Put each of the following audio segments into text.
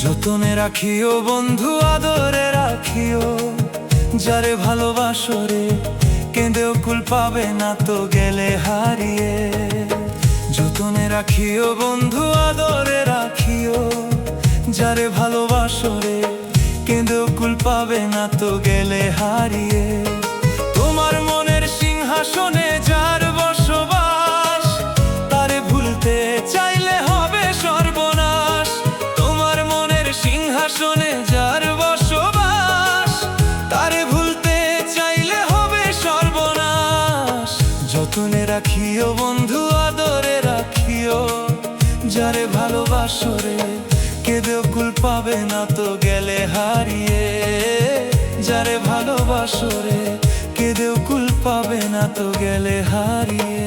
যতনে রাখিও বন্ধু আদরে রাখিও, যারে ভালোবাসো রে কেঁদেও কুল পাবে না তো গেলে হারিয়ে। যতনে রাখিও বন্ধু আদরে রাখিও, যারে ভালোবাসো রে কেঁদেও কুল পাবে না তো গেলে হারিয়ে। তোমার মনের সিংহাসনে যার বসবাস, তারে ভুলতে চাইলে হবে সর্বনাশ। তোমার মনের সিংহাসনে যার বসবাস, তারে ভুলতে চাইলে হবে সর্বনাশ। যতনে রাখিও বন্ধু আদরে রাখিও, যারে ভালোবাসো রে কেঁদেও কুল পাবে না তো গেলে হারিয়ে। যারে ভালোবাসো রে কেঁদেও কুল পাবে না তো গেলে হারিয়ে।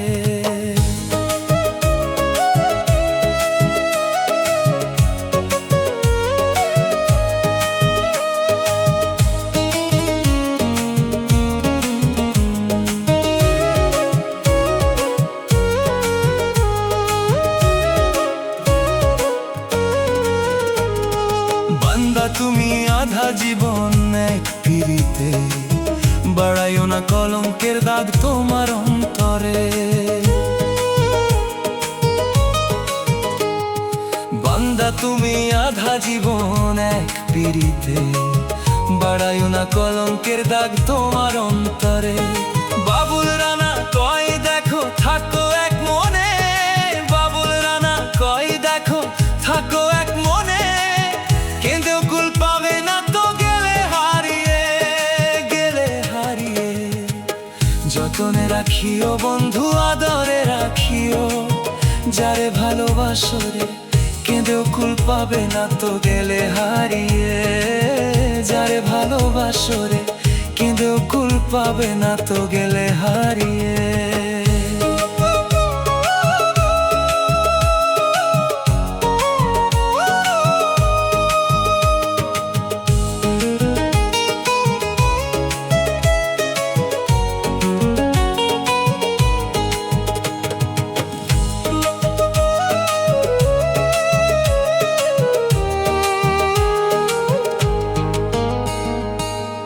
বান্দা তুমি আধা জীবন এক পিরিতে, বাড়াইও না কলঙ্কের দাগ তোমার অন্তরে। বান্দা তুমি আধা জীবন এক পিরিতে, বাড়াইও না কলঙ্কের দাগ তোমার অন্তরে। বাবুল রানা কয় দেখো থাকো এক মনে, বাবুল রানা কয় দেখো থাকো এক মনে। কেঁদেও কুল পাবে না তো গেলে হারিয়ে, গেলে হারিয়ে। যতনে রাখিও বন্ধু আদরে রাখিও, যারে ভালোবাসো রে কেঁদেও কুল পাবে না তো গেলে হারিয়ে। যারে ভালোবাসো রে কেঁদেও কুল পাবে না তো গেলে হারিয়ে।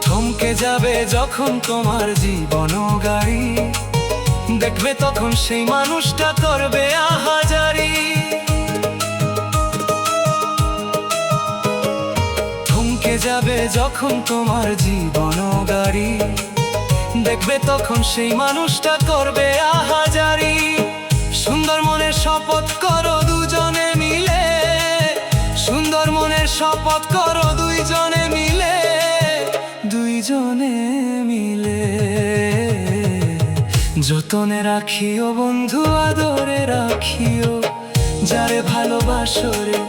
থমকে যাবে যখন তোমার জীবন গাড়ি, দেখবে তখন সেই মানুষটা করবে আহাজারি। থমকে যাবে যখন তোমার জীবন গাড়ি, দেখবে তখন সেই মানুষটা করবে আহাজারি। সুন্দর মনের শপথ করো দুজনে মিলে, সুন্দর মনের শপথ করো দুইজনে মিলে, দুইজনে মিলে। যতনে রাখিও বন্ধু আদরে রাখিও, যারে ভালোবাসো রে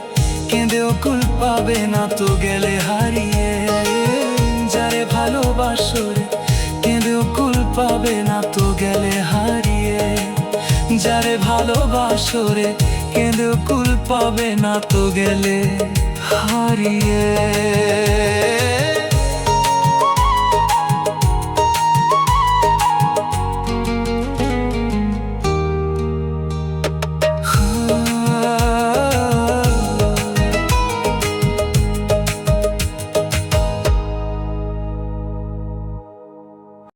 কেঁদেও কুল পাবে না তো গেলে হারিয়ে। যারে ভালোবাসো রে কেঁদেও কুল পাবে না তো গেলে হারিয়ে। যারে ভালোবাসো রে কেঁদেও কুল পাবে না তো গেলে হারিয়ে।